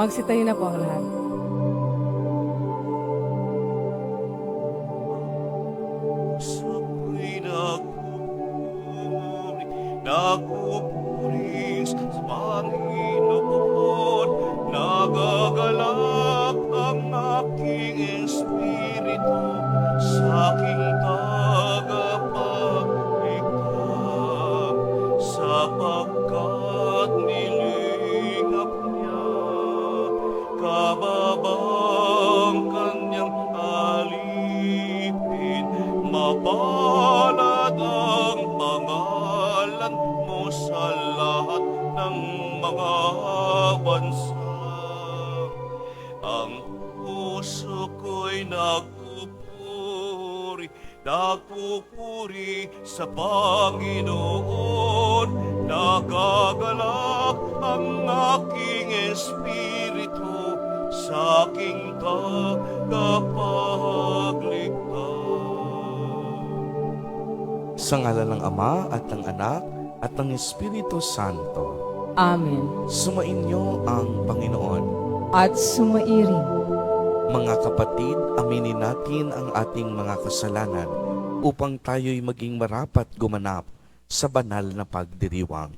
Magsitayo na po ang lahat. Puso'y nagpupuri sa Panginoon, nagagalak ang aking espiritu sa aking tagapagligtas, sapagkat nilingap niya kababang kanyang alipin. Mapalad ang pangalan mo sa lahat ng mga bansa. Ang puso ko'y nagpupuri sa Panginoon. Nagagalak ang aking espiritu sa aking tagapagligtas. Sa ngalan ng Ama at ng Anak at ng Espiritu Santo. Amen. Sumainyo ang Panginoon. At sumairing. Mga kapatid, aminin natin ang ating mga kasalanan upang tayo'y maging marapat gumanap sa banal na pagdiriwang.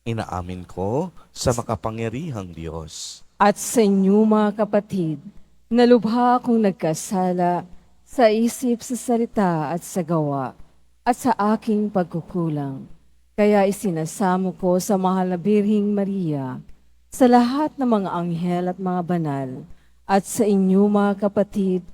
Inaamin ko sa makapangyarihang Diyos. At sa inyo mga kapatid, nalubha akong nagkasala sa isip, sa salita at sa gawa, at sa aking pagkukulang. Kaya isinasamo ko sa mahal na Birhing Maria, sa lahat ng mga anghel at mga banal, at sa inyo mga kapatid,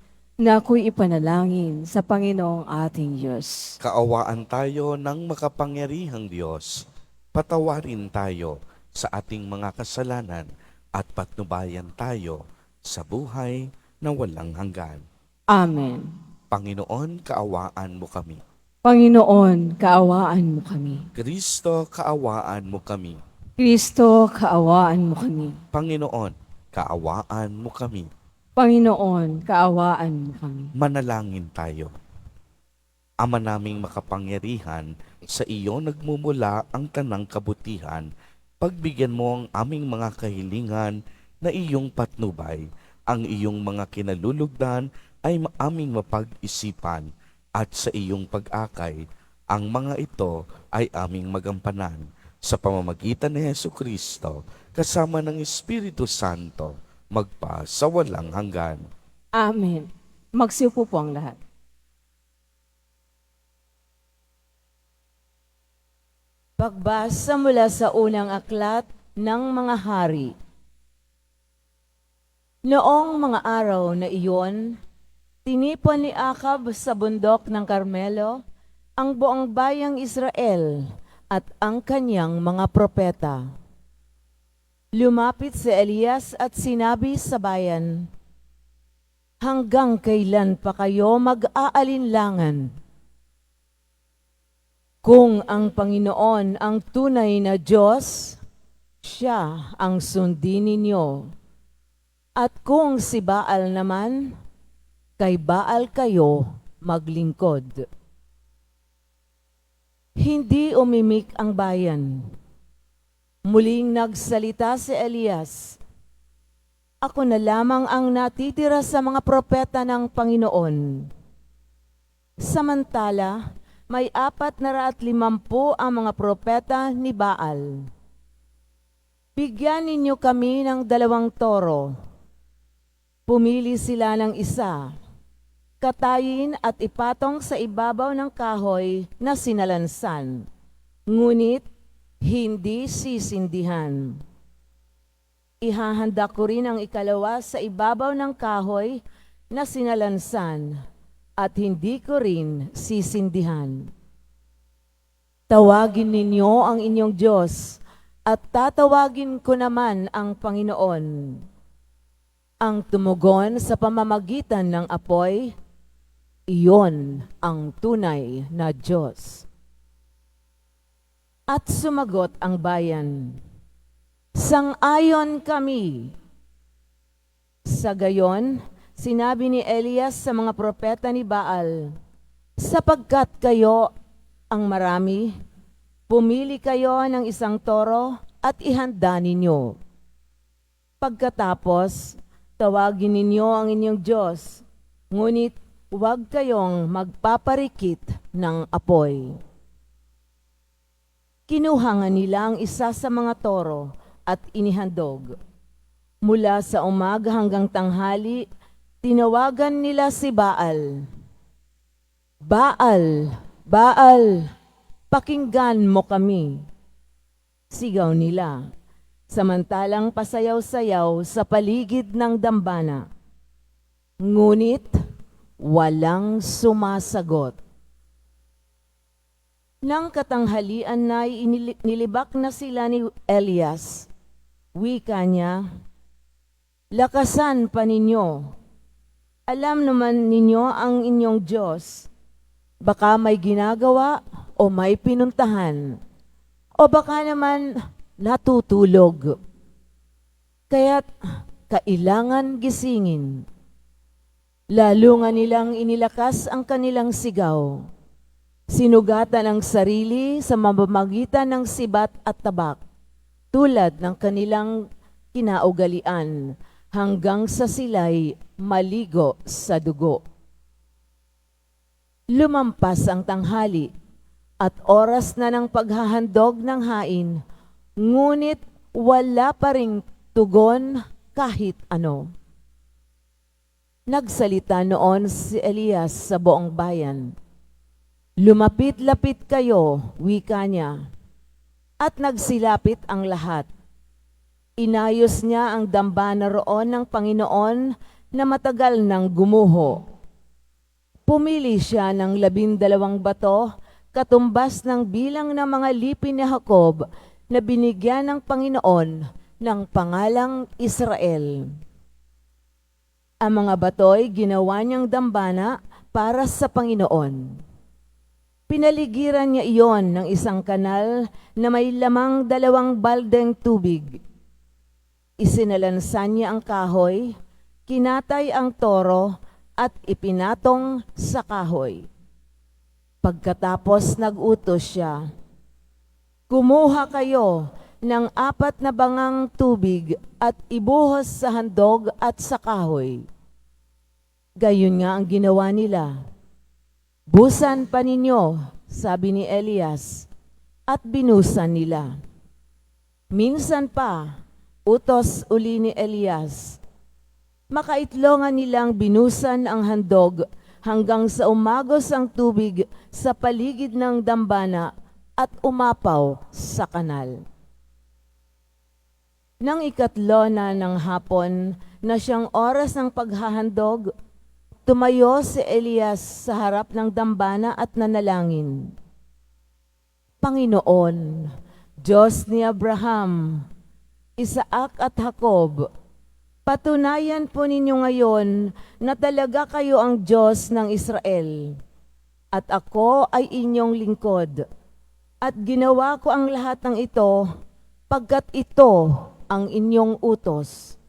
na ako'y ipanalangin sa Panginoong ating Diyos. Kaawaan tayo ng makapangyarihang Diyos. Patawarin tayo sa ating mga kasalanan at patnubayan tayo sa buhay na walang hanggan. Amen. Panginoon, kaawaan mo kami. Panginoon, kaawaan mo kami. Kristo, kaawaan mo kami. Kristo, kaawaan mo kami. Panginoon, kaawaan mo kami. Panginoon, kaawaan mo kami. Manalangin tayo. Ama naming makapangyarihan, sa iyo nagmumula ang tanang kabutihan. Pagbigyan mo ang aming mga kahilingan na iyong patnubay. Ang iyong mga kinalulugdan ay aming mapag-isipan, at sa iyong pag-akay, ang mga ito ay aming magampanan. Sa pamamagitan ni Jesucristo, kasama ng Espiritu Santo, magpa sa walang hanggan. Amen. Magsiupo po ang lahat. Pagbasa mula sa unang aklat ng mga hari. Noong mga araw na iyon, tinipon ni Akab sa bundok ng Carmelo ang buong bayang Israel at ang kanyang mga propeta. Lumapit si Elias at sinabi sa bayan, "Hanggang kailan pa kayo mag-aalinlangan? Kung ang Panginoon ang tunay na Diyos, siya ang sundin ninyo. At kung si Baal naman, kay Baal kayo maglingkod." Hindi umimik ang bayan. Muling nagsalita si Elias, "Ako na lamang ang natitira sa mga propeta ng Panginoon. Samantala, may 450 ang mga propeta ni Baal. Bigyan ninyo kami ng 2 toro. Pumili sila ng isa, katayin at ipatong sa ibabaw ng kahoy na sinalansan, ngunit hindi sisindihan. Ihahanda ko rin ang ikalawa sa ibabaw ng kahoy na sinalansan, at hindi ko rin sisindihan. Tawagin ninyo ang inyong Diyos, at tatawagin ko naman ang Panginoon. Ang tumugon sa pamamagitan ng apoy, iyon ang tunay na Diyos." At sumagot ang bayan, "Sang-ayon kami." Sa gayon, sinabi ni Elias sa mga propeta ni Baal, "Sapagkat kayo ang marami, pumili kayo ng 1 toro at ihanda ninyo. Pagkatapos, tawagin ninyo ang inyong Diyos, ngunit huwag kayong magpaparikit ng apoy. Kinuha nga nila ang isa sa mga toro at inihandog. Mula sa umaga hanggang tanghali, tinawagan nila si Baal. Baal, Baal, pakinggan mo kami. Sigaw nila, samantalang pasayaw-sayaw sa paligid ng dambana. Ngunit walang sumasagot. Nang katanghalian na nilibak na sila ni Elias, wika niya, lakasan pa ninyo. Alam naman ninyo ang inyong Diyos. Baka may ginagawa o may pinuntahan. O baka naman natutulog. Kaya't kailangan gisingin. Lalo nga nilang inilakas ang kanilang sigaw. Sinugatan ang sarili sa mamamagitan ng sibat at tabak, tulad ng kanilang kinaugalian, hanggang sa sila'y maligo sa dugo. Lumampas ang tanghali at oras na ng paghahandog ng hain, ngunit wala pa ring tugon kahit ano. Nagsalita noon si Elias sa buong bayan. Lumapit-lapit kayo, wika niya, at nagsilapit ang lahat. Inayos niya ang dambana roon ng Panginoon na matagal nang gumuho. Pumili siya ng 12 bato, katumbas ng bilang ng mga lipi ni Jacob na binigyan ng Panginoon ng pangalang Israel. Ang mga bato'y ginawa niyang dambana para sa Panginoon. Pinaligiran niya iyon ng isang kanal na may lamang 2 baldeng tubig. Isinalansan niya ang kahoy, kinatay ang toro at ipinatong sa kahoy. Pagkatapos nag-utos siya, kumuha kayo ng 4 na bangang tubig at ibuhos sa handog at sa kahoy. Gayon nga ang ginawa nila. Busan pa ninyo, sabi ni Elias, at binusan nila. Minsan pa, utos uli ni Elias. Makaitlongan nilang binusan ang handog hanggang sa umagos ang tubig sa paligid ng dambana at umapaw sa kanal. Nang 3 na ng hapon na siyang oras ng paghahandog, tumayo si Elias sa harap ng dambana at nanalangin. Panginoon, Diyos ni Abraham, Isaac at Jacob, patunayan po ninyo ngayon na talaga kayo ang Diyos ng Israel, at ako ay inyong lingkod, at ginawa ko ang lahat ng ito, pagkat ito ang inyong utos.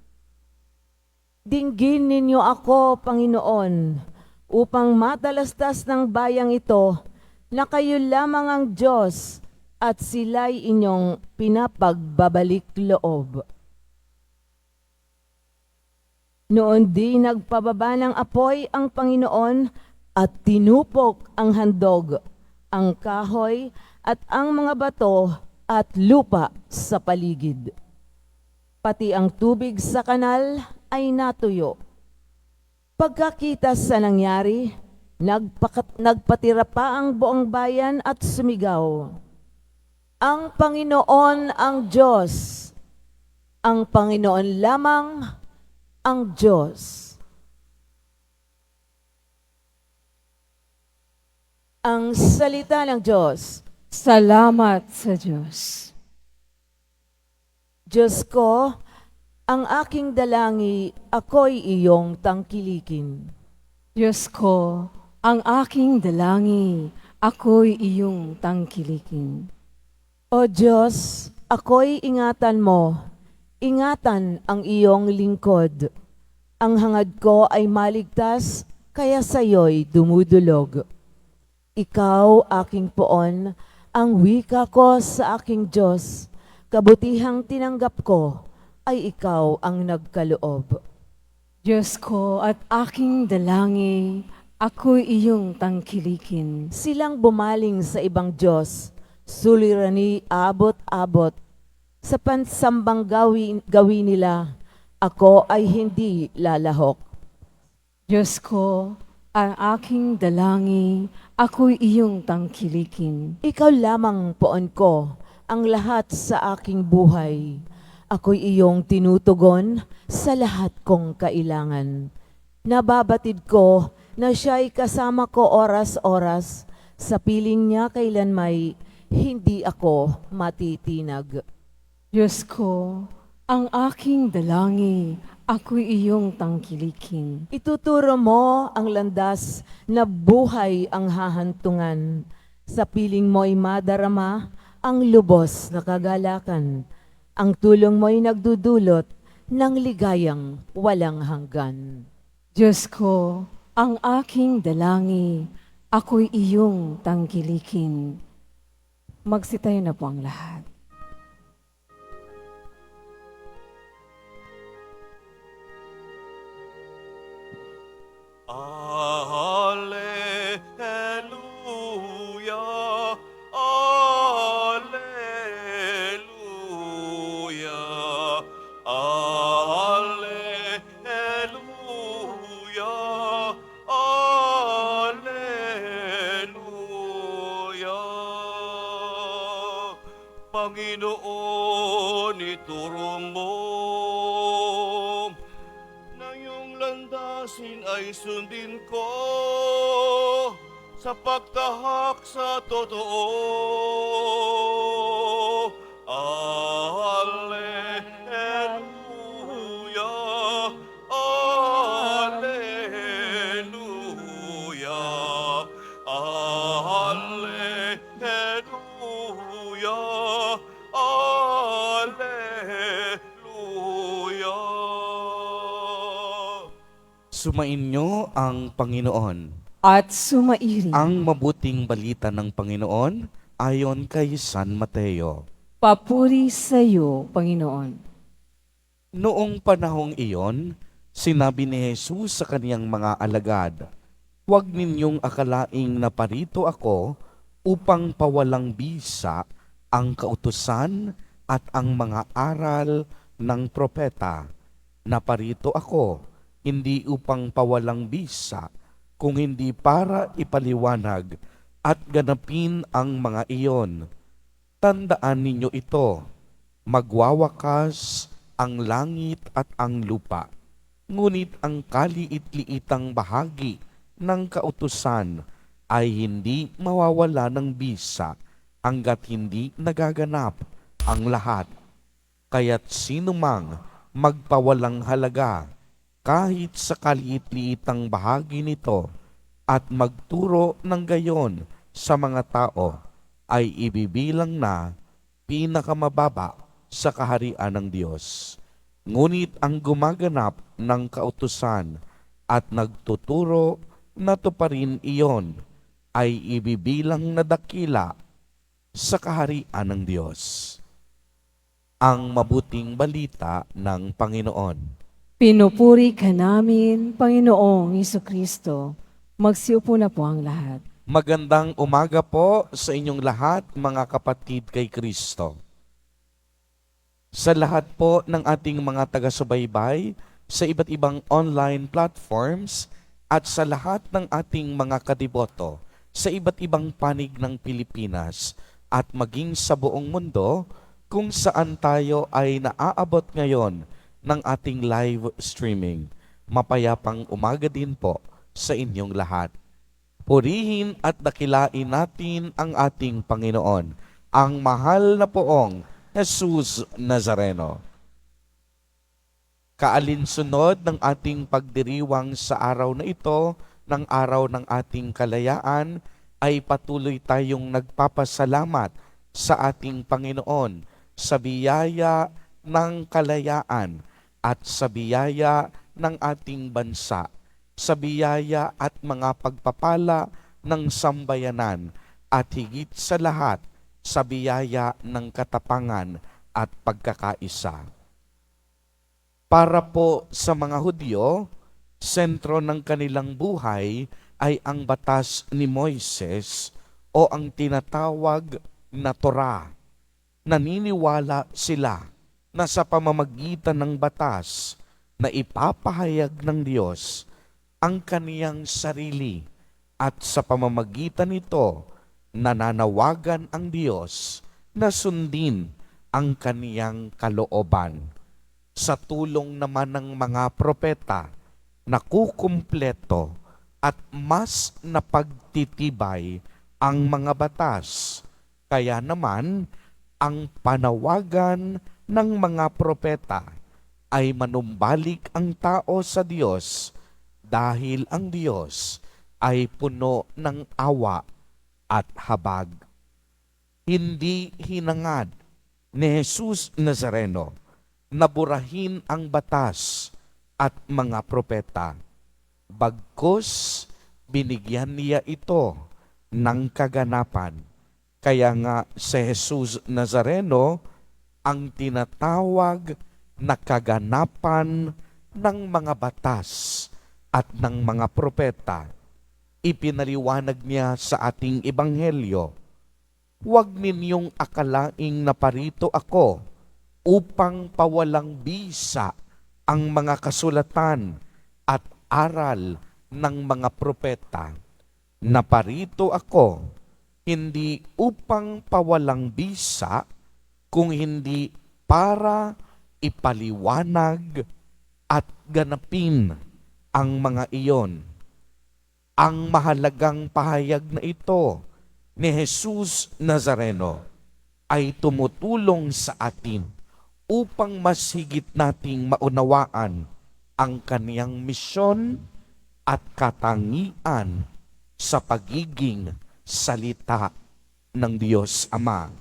Dinggin ninyo ako, Panginoon, upang matalastas ng bayang ito na kayo lamang ang Diyos at sila'y inyong pinapagbabalik loob. Noon di nagpababa ng apoy ang Panginoon at tinupok ang handog, ang kahoy at ang mga bato at lupa sa paligid. Pati ang tubig sa kanal ay natuyo. Pagkakita sa nangyari, nagpatira pa ang buong bayan at sumigaw, ang Panginoon ang Diyos, ang Panginoon lamang ang Diyos. Ang salita ng Diyos. Salamat sa Diyos. Diyos ko, ang aking dalangi, ako'y iyong tangkilikin. Diyos ko, ang aking dalangi, ako'y iyong tangkilikin. O Diyos, ako'y ingatan mo, ingatan ang iyong lingkod. Ang hangad ko ay maligtas, kaya sa'yo'y dumudulog. Ikaw, aking poon, ang wika ko sa aking Diyos, kabutihang tinanggap ko, ay ikaw ang nagkaloob. Diyos ko at aking dalangin, ako'y iyong tangkilikin. Silang bumaling sa ibang Diyos, sulirani abot-abot. Sa pansambang gawin nila, ako ay hindi lalahok. Diyos ko, ang aking dalangin, ako'y iyong tangkilikin. Ikaw lamang poon ko, ang lahat sa aking buhay. Ako'y iyong tinutugon sa lahat kong kailangan. Nababatid ko na siya'y kasama ko oras-oras. Sa piling niya kailan may hindi ako matitinag. Diyos ko, ang aking dalangin, ako'y iyong tangkilikin. Ituturo mo ang landas na buhay ang hahantungan. Sa piling mo'y madarama ang lubos na kagalakan. Ang tulong mo'y nagdudulot ng ligayang walang hanggan. Diyos ko, ang aking dalangin, ako'y iyong tangkilikin. Magsitayo na po ang lahat. Alleluia, Alleluia, Alleluia, Alleluia. Panginoon, ituro mo na iyong landasin ay sundin ko sa pagtahak sa totoo. Alleluia, Alleluia, Alleluia, Alleluia. Sumainyo ang Panginoon. At sumairi, Ang mabuting balita ng Panginoon ayon kay San Mateo. papuri sa iyo, Panginoon. Noong panahong iyon, sinabi ni Jesus sa kaniyang mga alagad, "Huwag ninyong akalaing naparito ako upang pawalang bisa ang kautusan at ang mga aral ng propeta. Naparito ako hindi upang pawalang bisa, kung hindi para ipaliwanag at ganapin ang mga iyon. Tandaan ninyo ito, magwawakas ang langit at ang lupa, ngunit ang kaliit-liitang bahagi ng kautusan ay hindi mawawala ng bisa hanggat hindi nagaganap ang lahat. Kaya't sino mang magpawalang halaga kahit sa kaliit-liitang bahagi nito at magturo ng gayon sa mga tao ay ibibilang na pinakamababa sa kaharian ng Diyos. Ngunit ang gumaganap ng kautusan at nagtuturo na tuparin iyon ay ibibilang na dakila sa kaharian ng Diyos. Ang mabuting balita ng Panginoon. Pinupuri ka namin, Panginoong Hesukristo. Magsiupo na po ang lahat. Magandang umaga po sa inyong lahat, mga kapatid kay Kristo. Sa lahat po ng ating mga taga-subaybay sa iba't ibang online platforms at sa lahat ng ating mga kadiboto sa iba't ibang panig ng Pilipinas at maging sa buong mundo kung saan tayo ay naaabot ngayon ng ating live streaming. Mapayapang umaga din po sa inyong lahat. Purihin at dakilain natin ang ating Panginoon, ang mahal na poong Jesus Nazareno. Kaalinsunod ng ating pagdiriwang sa araw na ito, ng araw ng ating kalayaan, ay patuloy tayong nagpapasalamat sa ating Panginoon sa biyaya ng kalayaan at sa biyaya ng ating bansa, sa biyaya at mga pagpapala ng sambayanan, at higit sa lahat, sa biyaya ng katapangan at pagkakaisa. Para po sa mga Hudyo, sentro ng kanilang buhay ay ang batas ni Moises o ang tinatawag na Torah. Naniniwala sila na sa pamamagitan ng batas na ipapahayag ng Diyos ang kaniyang sarili at sa pamamagitan nito nananawagan ang Diyos na sundin ang kaniyang kalooban. Sa tulong naman ng mga propeta, nakukumpleto at mas napagtitibay ang mga batas. Kaya naman, ang panawagan ng mga propeta ay manumbalik ang tao sa Diyos dahil ang Diyos ay puno ng awa at habag. Hindi hinangad ni Jesus Nazareno na burahin ang batas at mga propeta. Bagkus, binigyan niya ito ng kaganapan. Kaya nga si Jesus Nazareno ang tinatawag na kaganapan ng mga batas at ng mga propeta. Ipinaliwanag niya sa ating ebanghelyo, "Huwag ninyong akalaing naparito ako upang pawalang bisa ang mga kasulatan at aral ng mga propeta. Naparito ako hindi upang pawalang bisa, kung hindi para ipaliwanag at ganapin ang mga iyon." Ang mahalagang pahayag na ito ni Jesus Nazareno ay tumutulong sa atin upang mas higit nating maunawaan ang kaniyang misyon at katangian sa pagiging salita ng Diyos Ama.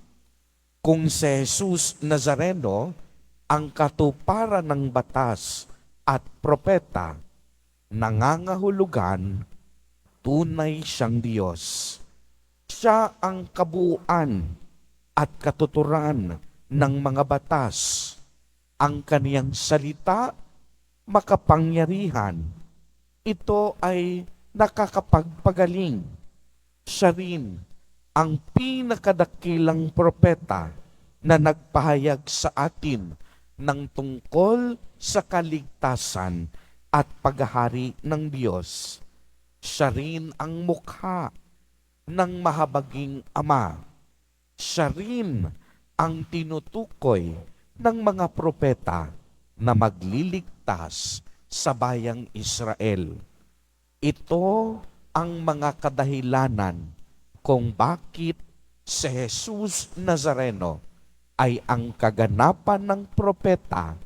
Kung si Jesus Nazareno ang katuparan ng batas at propeta, nangangahulugan tunay siyang Diyos. Siya ang kabuuan at katuturan ng mga batas. Ang kaniyang salita, makapangyarihan. Ito ay nakakapagpagaling. Siya rin ang pinakadakilang propeta na nagpahayag sa atin ng tungkol sa kaligtasan at paghahari ng Diyos. Siya rin ang mukha ng mahabaging Ama. Siya rin ang tinutukoy ng mga propeta na magliligtas sa bayang Israel. Ito ang mga kadahilanan kung bakit si Jesus Nazareno ay ang kaganapan ng propeta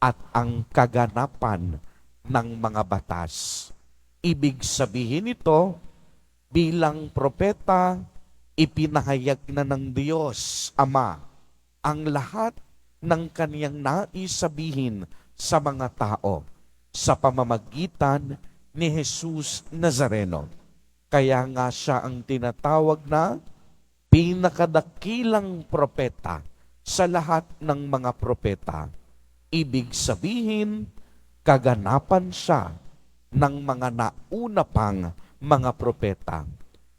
at ang kaganapan ng mga batas. Ibig sabihin nito, bilang propeta, ipinahayag na ng Diyos Ama ang lahat ng kaniyang nais sabihin sa mga tao sa pamamagitan ni Jesus Nazareno. Kaya nga siya ang tinatawag na pinakadakilang propeta sa lahat ng mga propeta. Ibig sabihin, kaganapan siya ng mga nauna pang mga propeta.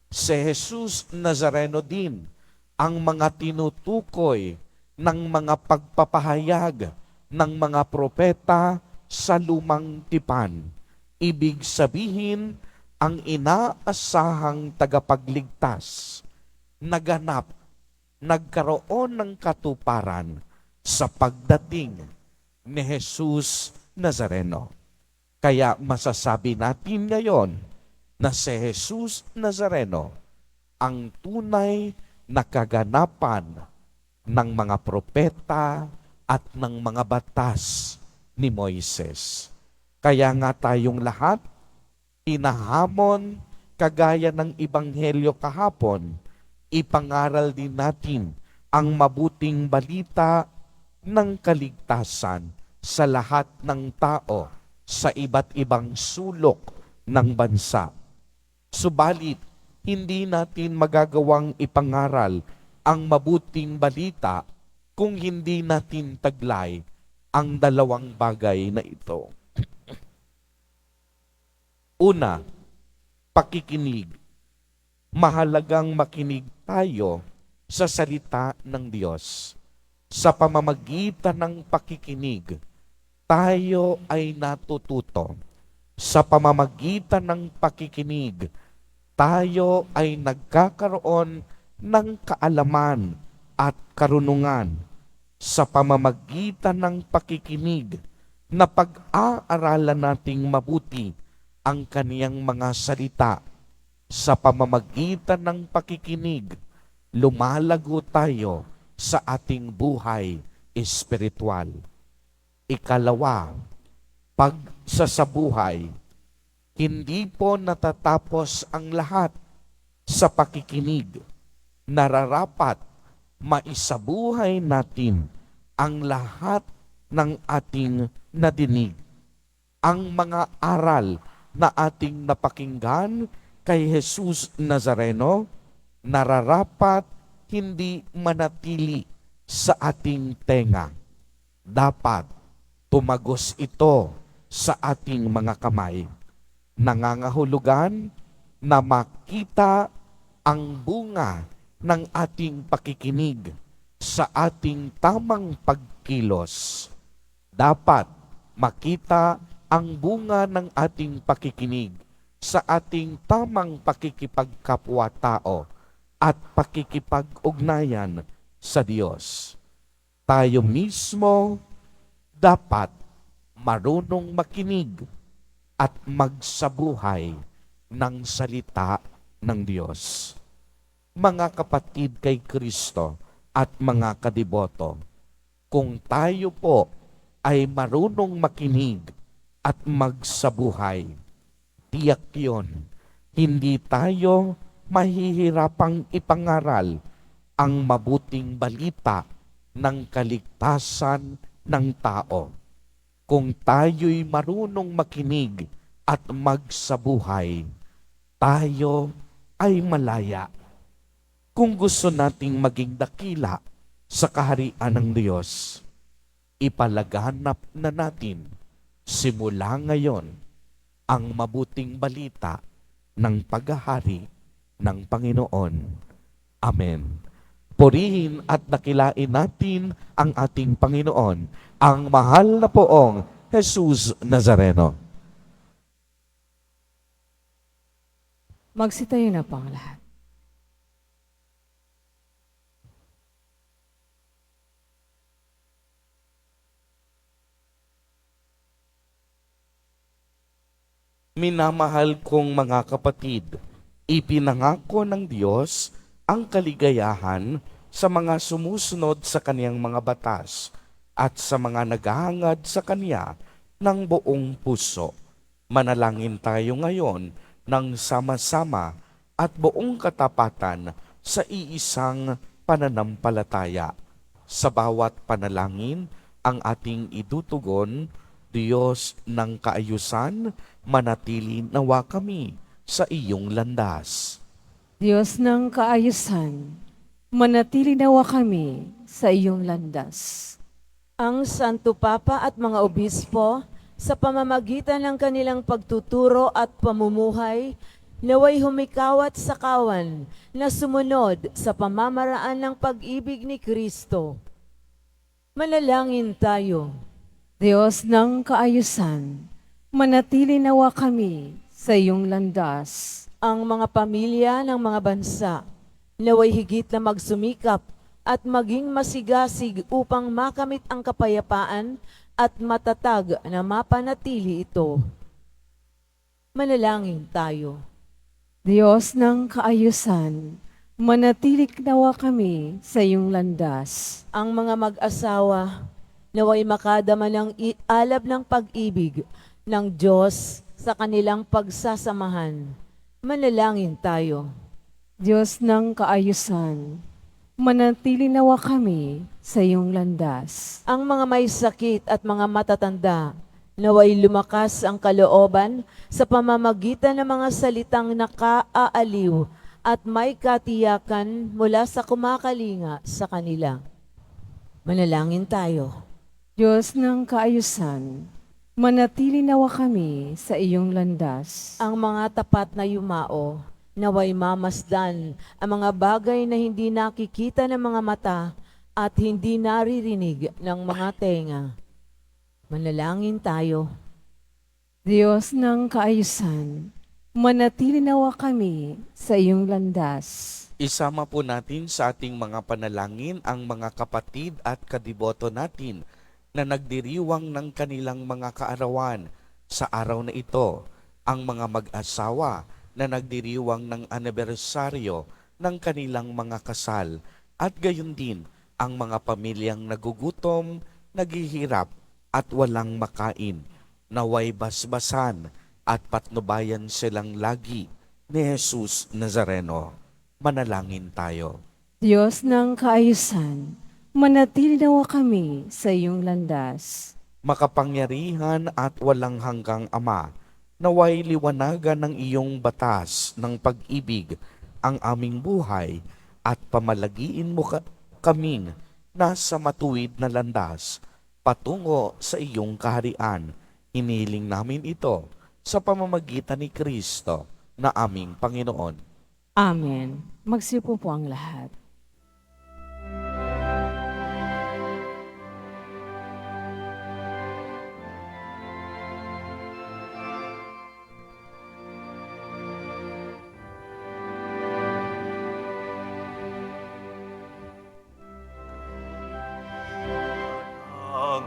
Si Jesus Nazareno din ang mga tinutukoy ng mga pagpapahayag ng mga propeta sa lumang tipan. Ibig sabihin, ang inaasahang tagapagligtas, naganap, nagkaroon ng katuparan sa pagdating ni Jesus Nazareno. Kaya masasabi natin ngayon na si Jesus Nazareno ang tunay na kaganapan ng mga propeta at ng mga batas ni Moises. Kaya nga tayong lahat, inahamon kagaya ng Ebanghelyo kahapon, ipangaral din natin ang mabuting balita ng kaligtasan sa lahat ng tao sa iba't ibang sulok ng bansa. Subalit, hindi natin magagawang ipangaral ang mabuting balita kung hindi natin taglay ang dalawang bagay na ito. Una, pakikinig. Mahalagang makinig tayo sa salita ng Diyos. Sa pamamagitan ng pakikinig, tayo ay natututo. Sa pamamagitan ng pakikinig, tayo ay nagkakaroon ng kaalaman at karunungan. Sa pamamagitan ng pakikinig, na pag-aaralan nating mabuti ang kaniyang mga salita. Sa pamamagitan ng pakikinig, lumalago tayo sa ating buhay espiritual. Ikalawa, pag sa buhay, hindi po natatapos ang lahat sa pakikinig. Nararapat maisabuhay natin ang lahat ng ating nadinig. Ang mga aral na ating napakinggan kay Jesus Nazareno, nararapat hindi manatili sa ating tenga. Dapat tumagos ito sa ating mga kamay. Nangangahulugan na makita ang bunga ng ating pakikinig sa ating tamang pagkilos. Dapat makita ang bunga ng ating pakikinig sa ating tamang pakikipagkapwa-tao at pakikipag-ugnayan sa Diyos. Tayo mismo dapat marunong makinig at magsabuhay ng salita ng Diyos. Mga kapatid kay Kristo at mga kadiboto, kung tayo po ay marunong makinig at magsabuhay, tiyak yun, hindi tayo mahihirapang ipangaral ang mabuting balita ng kaligtasan ng tao. Kung tayo'y marunong makinig at magsabuhay, tayo ay malaya. Kung gusto nating maging dakila sa kaharian ng Diyos, ipalaganap na natin simula ngayon ang mabuting balita ng paghahari ng Panginoon. Amen. Purihin at dakilain natin ang ating Panginoon, ang mahal na poong Jesus Nazareno. Magsitayo na po ang lahat. Minamahal kong mga kapatid, ipinangako ng Diyos ang kaligayahan sa mga sumusunod sa kaniyang mga batas at sa mga naghahangad sa kaniya ng buong puso. Manalangin tayo ngayon ng sama-sama at buong katapatan sa iisang pananampalataya. Sa bawat panalangin ang ating idutugon, Diyos ng kaayusan, manatili nawa kami sa iyong landas. Diyos ng kaayusan, manatili nawa kami sa iyong landas. Ang Santo Papa at mga obispo, sa pamamagitan ng kanilang pagtuturo at pamumuhay, naway humikawat sa kawan na sumunod sa pamamaraan ng pag-ibig ni Kristo. Manalangin tayo. Diyos ng kaayusan, manatili nawa kami sa iyong landas. Ang mga pamilya ng mga bansa, naway higit na magsumikap at maging masigasig upang makamit ang kapayapaan at matatag na mapanatili ito. Manalangin tayo. Diyos ng kaayusan, manatili nawa kami sa iyong landas. Ang mga mag-asawa, naway makadama ng alab ng pag-ibig ng Diyos sa kanilang pagsasamahan. Manalangin tayo. Diyos ng kaayusan, manatili nawa kami sa iyong landas. Ang mga may sakit at mga matatanda, naway lumakas ang kalooban sa pamamagitan ng mga salitang nakaaaliw at may katiyakan mula sa kumakalinga sa kanila. Manalangin tayo. Diyos ng kaayusan, manatili nawa kami sa iyong landas. Ang mga tapat na yumao, naway mamasdan ang mga bagay na hindi nakikita ng mga mata at hindi naririnig ng mga tenga. Manalangin tayo. Diyos ng kaayusan, manatili nawa kami sa iyong landas. Isama po natin sa ating mga panalangin ang mga kapatid at kadiboto natin na nagdiriwang ng kanilang mga kaarawan sa araw na ito, ang mga mag-asawa na nagdiriwang ng anibersaryo ng kanilang mga kasal, at gayon din ang mga pamilyang nagugutom, naghihirap at walang makain. Naway basbasan at patnubayan silang lagi ni Jesus Nazareno. Manalangin tayo. Diyos ng kaayusan, manatili nawa kami sa iyong landas. Makapangyarihan at walang hanggang Ama, naway liwanagan ng iyong batas ng pag-ibig ang aming buhay at pamalagiin mo kaming nasa matuwid na landas patungo sa iyong kaharian. Inihiling namin ito sa pamamagitan ni Kristo na aming Panginoon. Amen. Magsipo po ang lahat. Ang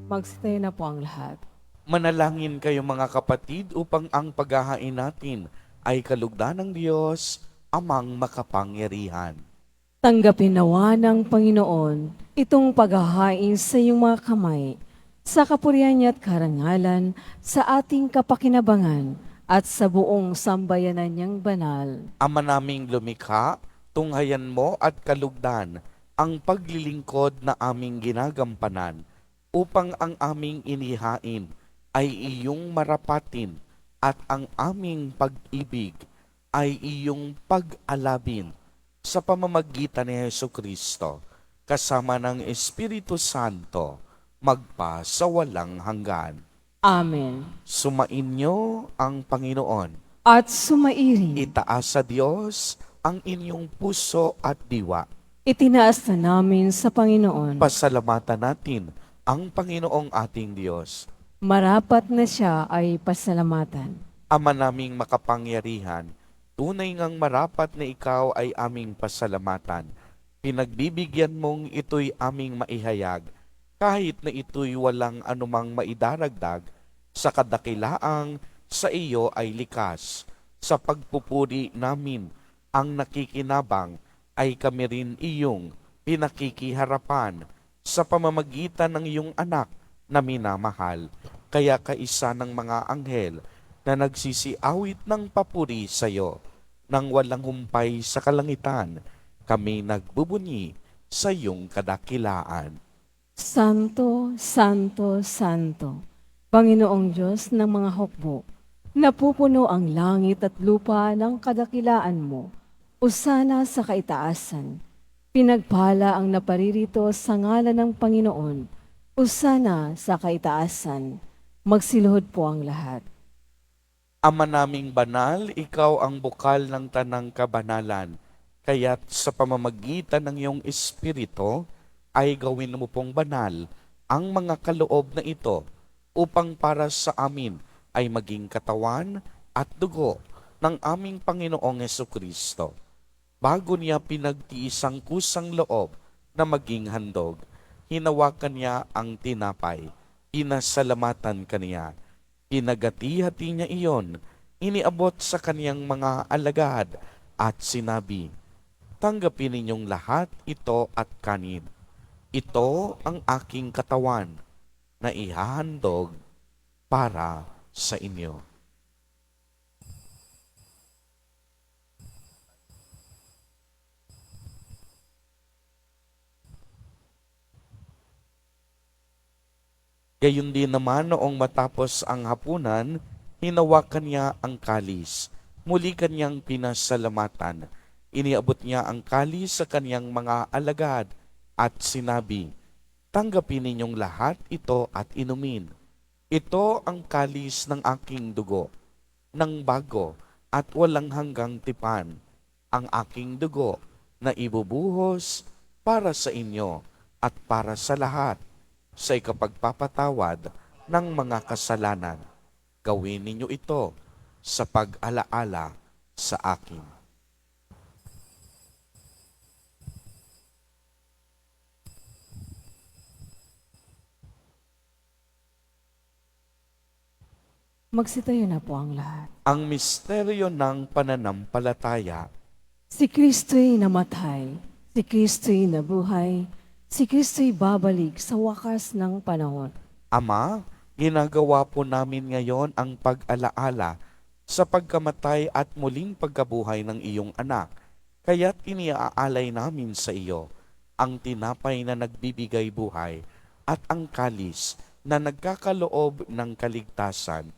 Magsitayo na po ang lahat. Manalangin kayo mga kapatid upang ang paghahain natin ay kalugdan ng Diyos, Amang makapangyarihan. Tanggapin nawa ng Panginoon itong paghahain sa iyong mga kamay, sa kapurihan niya at karangalan, sa ating kapakinabangan, at sa buong sambayanan niyang banal. Ama naming lumikha, tunghayan mo at kalugdan ang paglilingkod na aming ginagampanan upang ang aming inihain ay iyong marapatin at ang aming pag-ibig ay iyong pag-alabin sa pamamagitan ni Jesucristo kasama ng Espiritu Santo magpa sa walang hanggan. Amen. Sumainyo ang Panginoon. At sumairin, Itaas sa Diyos ang inyong puso at diwa. itinaas na namin sa Panginoon. Pasalamatan natin ang Panginoong ating Diyos. Marapat na siya ay pasalamatan. Ama naming makapangyarihan, tunay ngang marapat na ikaw ay aming pasalamatan. Pinagbibigyan mong ito'y aming maihayag, kahit na ito'y walang anumang maidaragdag, sa kadakilaang sa iyo ay likas. Sa pagpupuri namin ang nakikinabang, ay kami rin iyong pinakikiharapan sa pamamagitan ng iyong anak na minamahal. Kaya kaisa ng mga anghel na nagsisiawit ng papuri sa iyo, nang walang humpay sa kalangitan, kami nagbubunyi sa iyong kadakilaan. Santo, Santo, Santo, Panginoong Diyos ng mga hukbo, napupuno ang langit at lupa ng kadakilaan mo. Usana sa kaitaasan. Pinagpala ang naparirito sa ngalan ng Panginoon. Usana sa kaitaasan. Magsiluhod po ang lahat. Ama naming banal, ikaw ang bukal ng tanang kabanalan. Kaya't sa pamamagitan ng iyong Espiritu, ay gawin mo pong banal ang mga kaloob na ito upang para sa amin ay maging katawan at dugo ng aming Panginoong Hesukristo. Bago niya pinagtiisang kusang loob na maging handog, hinawakan niya ang tinapay, pinasalamatan kaniya, pinagati-hati niya iyon, iniabot sa kaniyang mga alagad at sinabi, "Tanggapin ninyong lahat ito at kanin. Ito ang aking katawan na ihahandog para sa inyo." Gayon din naman noong matapos ang hapunan, hinawakan niya ang kalis. Muli kanyang pinasalamatan. Iniabot niya ang kalis sa kanyang mga alagad at sinabi, "Tanggapin ninyong lahat ito at inumin. Ito ang kalis ng aking dugo, ng bago at walang hanggang tipan, ang aking dugo na ibubuhos para sa inyo at para sa lahat sa ikapagpapatawad ng mga kasalanan. Gawin ninyo ito sa pag-alaala sa akin." Magsitayo na po ang lahat. Ang misteryo ng pananampalataya. Si Kristo'y namatay, si Kristo'y nabuhay, si Kristo'y babalik sa wakas ng panahon. Ama, ginagawa po namin ngayon ang pag-alaala sa pagkamatay at muling pagkabuhay ng iyong anak. Kaya't iniaalay namin sa iyo ang tinapay na nagbibigay buhay at ang kalis na nagkakaloob ng kaligtasan.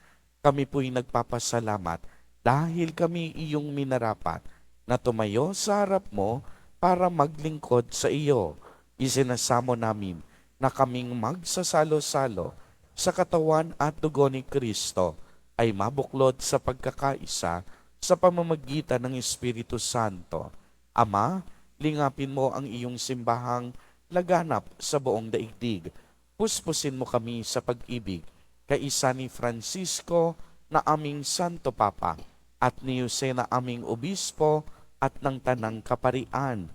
Kami po'y nagpapasalamat dahil kami iyong minarapat na tumayo sa harap mo para maglingkod sa iyo. Isinasamo namin na kaming magsasalo-salo sa katawan at dugo ni Kristo ay mabuklod sa pagkakaisa sa pamamagitan ng Espiritu Santo. Ama, lingapin mo ang iyong simbahang laganap sa buong daigdig. Puspusin mo kami sa pag-ibig kaisa ni Francisco na aming Santo Papa at ni Jose na aming Obispo at ng Tanang Kaparian.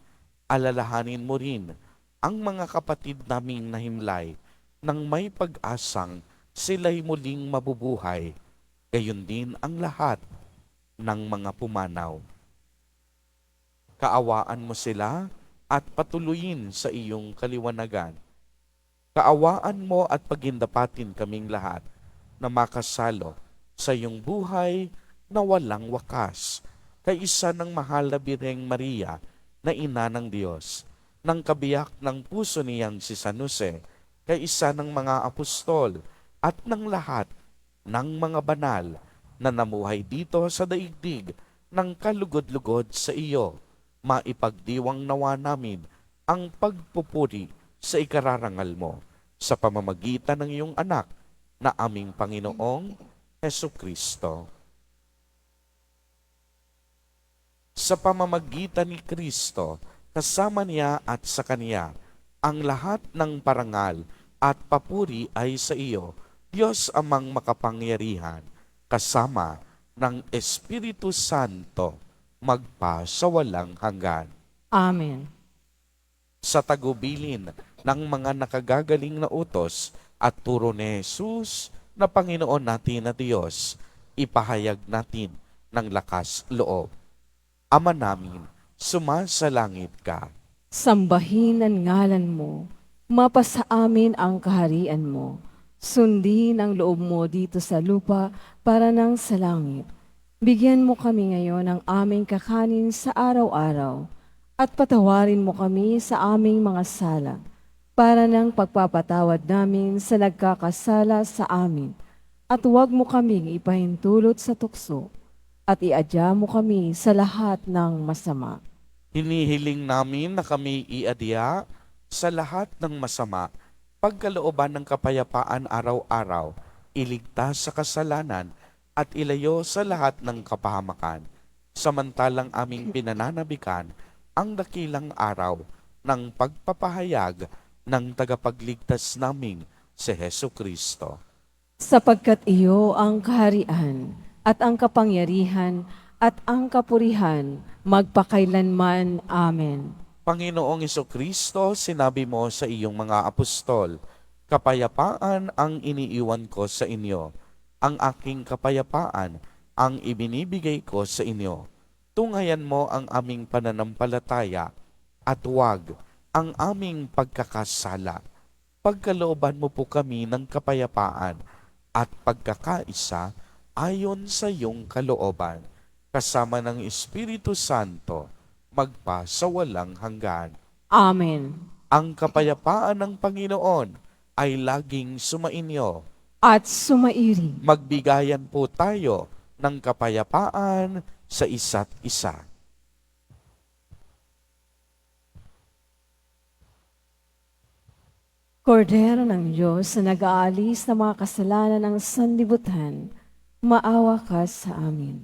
Alalahanin mo rin ang mga kapatid naming nahimlay nang may pag-asang sila'y muling mabubuhay. Gayon din ang lahat ng mga pumanaw. Kaawaan mo sila at patuloyin sa iyong kaliwanagan. Kaawaan mo at pagindapatin kaming lahat na makasalo sa iyong buhay na walang wakas. Kaisa ng mahal na Birheng Maria na ina ng Diyos, ng kabiyak ng puso niyang si San Jose, kaisa ng mga apostol at ng lahat ng mga banal na namuhay dito sa daigdig ng kalugod-lugod sa iyo. Maipagdiwang nawa namin ang pagpupuri sa ikararangal mo sa pamamagitan ng iyong anak na aming Panginoong Hesukristo. Sa pamamagitan ni Kristo, kasama niya at sa Kanya, ang lahat ng parangal at papuri ay sa iyo, Diyos amang makapangyarihan, kasama ng Espiritu Santo, magpa sa walang hanggan. Amen. Sa tagubilin ng mga nakagagaling na utos at turo ni Jesus na Panginoon natin na Diyos, ipahayag natin ng lakas loob. Ama namin, sumasalangit ka. Sambahin ang ngalan mo, mapasa amin ang kaharian mo. Sundin ang loob mo dito sa lupa para nang sa langit. Bigyan mo kami ngayon ng aming kakanin sa araw-araw at patawarin mo kami sa aming mga sala para ng pagpapatawad namin sa nagkakasala sa amin. At huwag mo kaming ipahintulot sa tukso at iadya mo kami sa lahat ng masama. Hinihiling namin na kami iadya sa lahat ng masama, pagkalooban ng kapayapaan araw-araw, iligtas sa kasalanan at ilayo sa lahat ng kapahamakan. Samantalang aming pinananabikan ang dakilang araw ng pagpapahayag ng tagapagligtas naming si Hesu Kristo. Sapagkat iyo ang kaharian at ang kapangyarihan at ang kapurihan magpakailanman. Amen. Panginoong Kristo, sinabi mo sa iyong mga apostol, kapayapaan ang iniiwan ko sa inyo, ang aking kapayapaan ang ibinibigay ko sa inyo. Tungayan mo ang aming pananampalataya at huwag ang aming pagkakasala. Pagkalooban mo po kami ng kapayapaan at pagkakaisa ayon sa iyong kalooban, kasama ng Espiritu Santo, magpa sa walang hanggan. Amen. Ang kapayapaan ng Panginoon ay laging sumainyo. At sumairing. Magbigayan po tayo ng kapayapaan sa isa't isa. Kordero ng Diyos na nag-aalis ng mga kasalanan ng sanlibutan, maawa ka sa amin.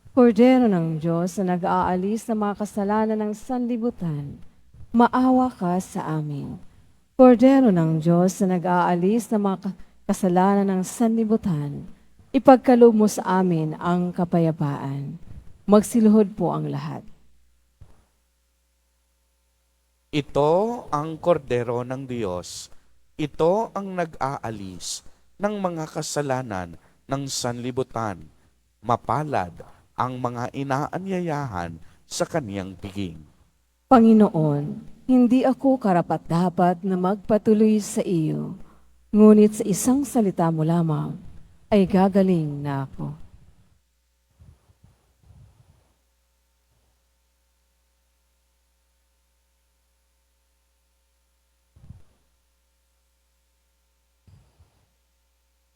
Kordero ng Diyos na nag-aalis ng mga kasalanan ng sanlibutan, maawa ka sa amin. Kordero ng Diyos na nag-aalis ng mga kasalanan ng sanlibutan, ipagkaloob mo sa amin ang kapayapaan. Magsiluhod po ang lahat. Ito ang kordero ng Diyos. Ito ang nag-aalis ng mga kasalanan ng sanlibutan. Mapalad ang mga inaanyayahan sa kaniyang piging. Panginoon, hindi ako karapat-dapat na magpatuloy sa iyo, ngunit sa isang salita mo lamang ay gagaling na ako.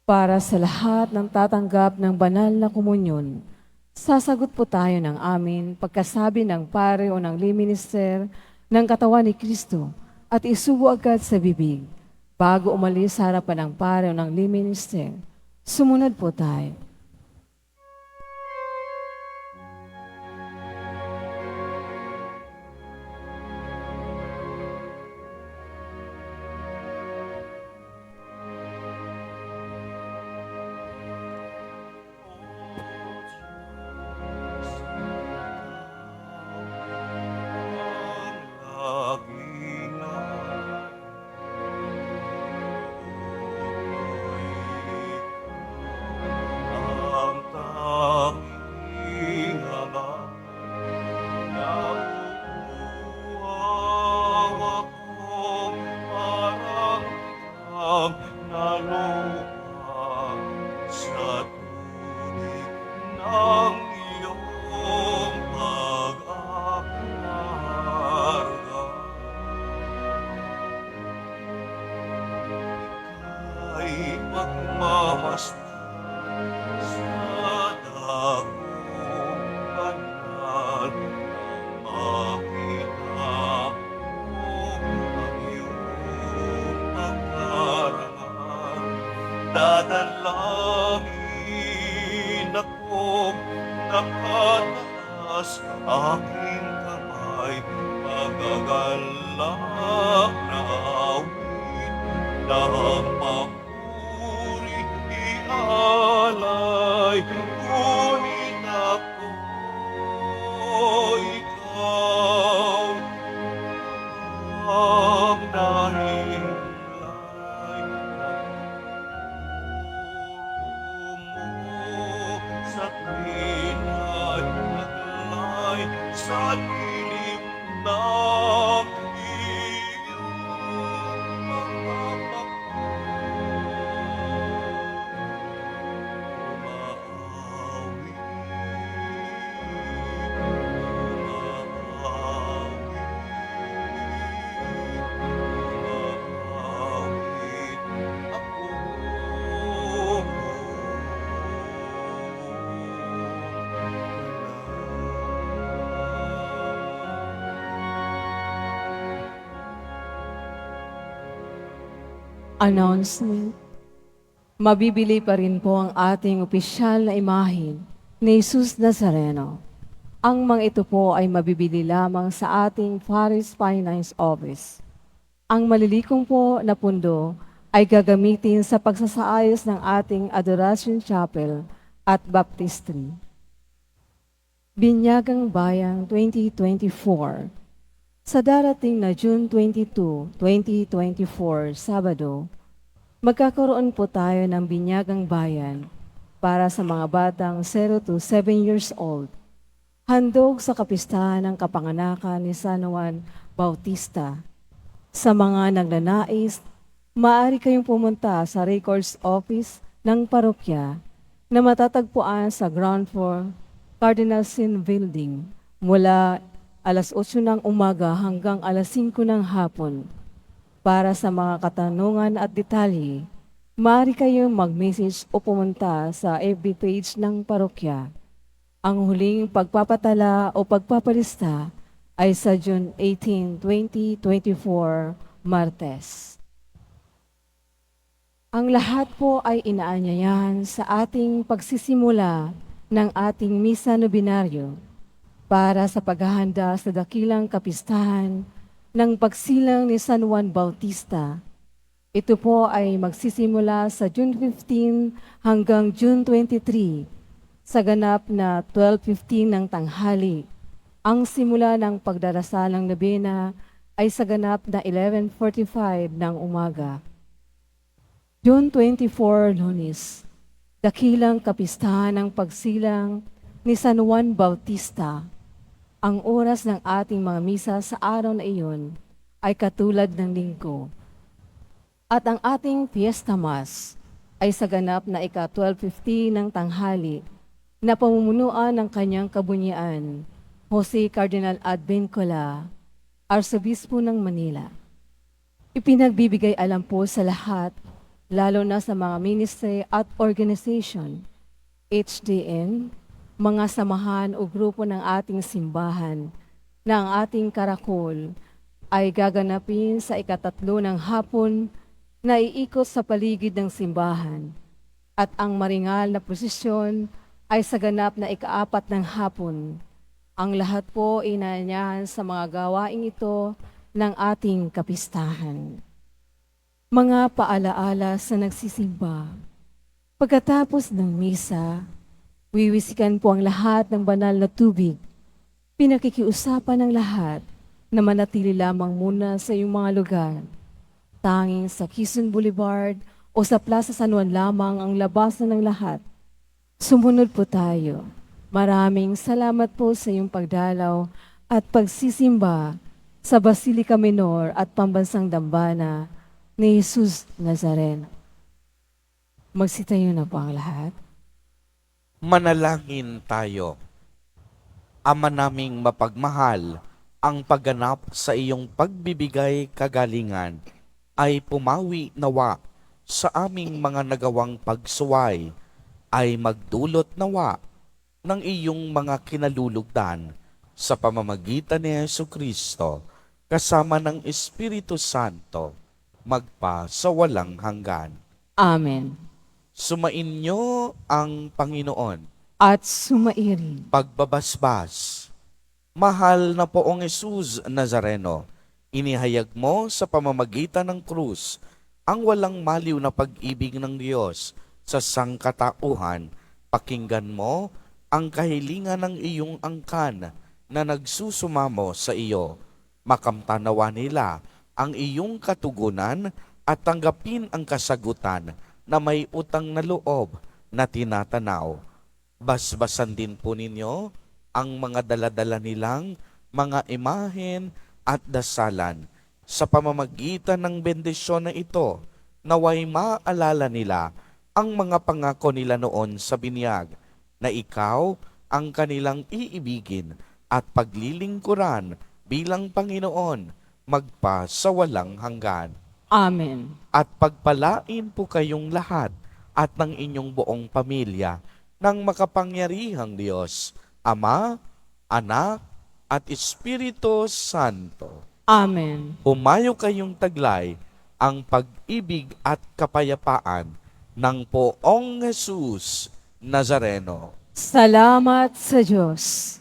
Para sa lahat ng tatanggap ng banal na komunyon, sasagot po tayo ng amin pagkasabi ng pare o ng lay minister ng katawan ni Kristo at isubo agad sa bibig. Bago umalis sa harapan ng pare o ng lay minister, sumunod po tayo. Dadalangin akong nakataas, aking kamay magagalak na awit, lahang papuri ialay, ngunit ako ikaw ang nahimlay. Sa pinaglaglay sa dilim ng iyong mga Announcement. Mabibili pa rin po ang ating opisyal na imahin ni Jesus Nazareno. Ang mga ito po ay mabibili lamang sa ating Paris Finance Office. Ang malilikong po na pundo ay gagamitin sa pagsasaayos ng ating Adoration Chapel at Baptistry. Binyagang Bayang 2024. Sa darating na June 22, 2024, Sabado, magkakaroon po tayo ng Binyagang Bayan para sa mga batang 0 to 7 years old. Handog sa kapistahan ng kapanganakan ni San Juan Bautista. Sa mga nagnanais, maaari kayong pumunta sa Records Office ng parokya na matatagpuan sa ground floor Cardinal Sin Building mula alas 8 ng umaga hanggang alas 5 ng hapon. Para sa mga katanungan at detalye, maaari kayong mag-message o pumunta sa FB page ng parokya. Ang huling pagpapatala o pagpapalista ay sa June 18, 2024, Martes. Ang lahat po ay inaanyayahan sa ating pagsisimula ng ating misa nobinaryo para sa paghahanda sa dakilang kapistahan ng pagsilang ni San Juan Bautista. Ito po ay magsisimula sa June 15 hanggang June 23 sa ganap na 12:15 ng tanghali. Ang simula ng pagdarasalang nobena ay sa ganap na 11:45 ng umaga. June 24, Lunes, dakilang kapistahan ng pagsilang ni San Juan Bautista. Ang oras ng ating mga misa sa araw na iyon ay katulad ng linggo. At ang ating Fiesta Mass ay sa ganap na ika-12:50 ng tanghali na pamumunuan ng kanyang kabunyian, Jose Cardinal Advincula, Arsobispo ng Manila. Ipinagbibigay alam po sa lahat, lalo na sa mga ministry at organization, HDN, mga samahan o grupo ng ating simbahan, na ang ating karakol ay gaganapin sa ika-3 ng hapon na iikot sa paligid ng simbahan, at ang maringal na prosesyon ay sa ganap na ika-4 ng hapon. Ang lahat po inaanyahan sa mga gawaing ito ng ating kapistahan. Mga paalaala sa nagsisimba. Pagkatapos ng misa, wiwisikan po ang lahat ng banal na tubig. Pinakikiusapan ng lahat na manatili lamang muna sa iyong mga lugar. Tanging sa Quezon Boulevard o sa Plaza San Juan lamang ang labasan ng lahat. Sumunod po tayo. Maraming salamat po sa iyong pagdalaw at pagsisimba sa Basilica Minor at Pambansang Dambana ni Jesus Nazareno. Magsitayo na po ang lahat. Manalangin tayo. Ama naming mapagmahal, ang pagganap sa iyong pagbibigay kagalingan ay pumawi nawa sa aming mga nagawang pagsuway, ay magdulot nawa ng iyong mga kinalulugdan sa pamamagitan ni Jesucristo kasama ng Espiritu Santo magpa sa walang hanggan. Amen. Sumainyo ang Panginoon. At sumairin. Pagbabasbas. Mahal na poong Jesus Nazareno, inihayag mo sa pamamagitan ng krus ang walang maliw na pag-ibig ng Diyos sa sangkatauhan. Pakinggan mo ang kahilingan ng iyong angkan na nagsusumamo sa iyo. Makamtanawa nila ang iyong katugunan at tanggapin ang kasagutan na may utang na loob na tinatanaw. Basbasan din po ninyo ang mga daladala nilang mga imahen at dasalan. Sa pamamagitan ng bendisyon na ito, naway maalala nila ang mga pangako nila noon sa binyag, na ikaw ang kanilang iibigin at paglilingkuran bilang Panginoon magpa sa walang hanggan. Amen. At pagpalain po kayong lahat at ng inyong buong pamilya ng makapangyarihang Diyos, Ama, Anak, at Espiritu Santo. Amen. Humayo kayong taglay ang pag-ibig at kapayapaan ng Poong Jesus Nazareno. Salamat sa Diyos.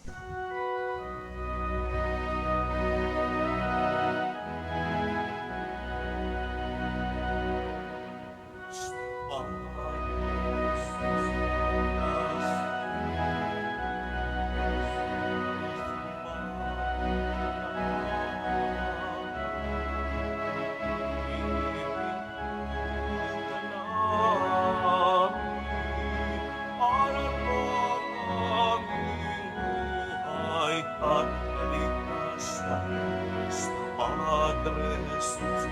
Padre Jesus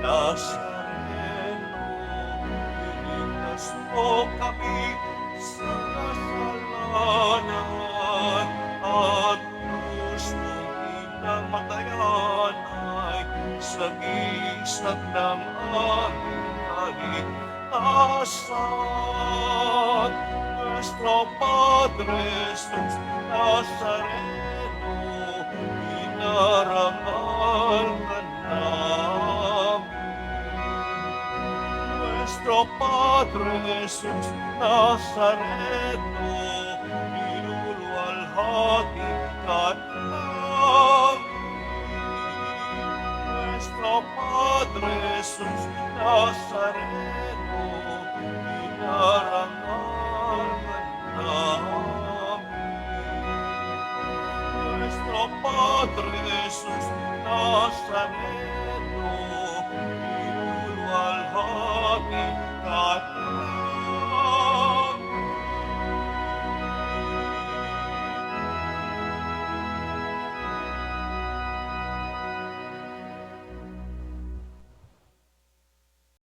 Nazareno, iligtas mo kami sa kasalanan at gusto inamatayan ay sagisag ng aming kaligtasan. Nuestro Padre Jesus Nazareno, inarangal ka namin. Nuestro Padre Jesus Nazareno, inuluwalhati ka namin. Nuestro Padre Jesus Nazareno,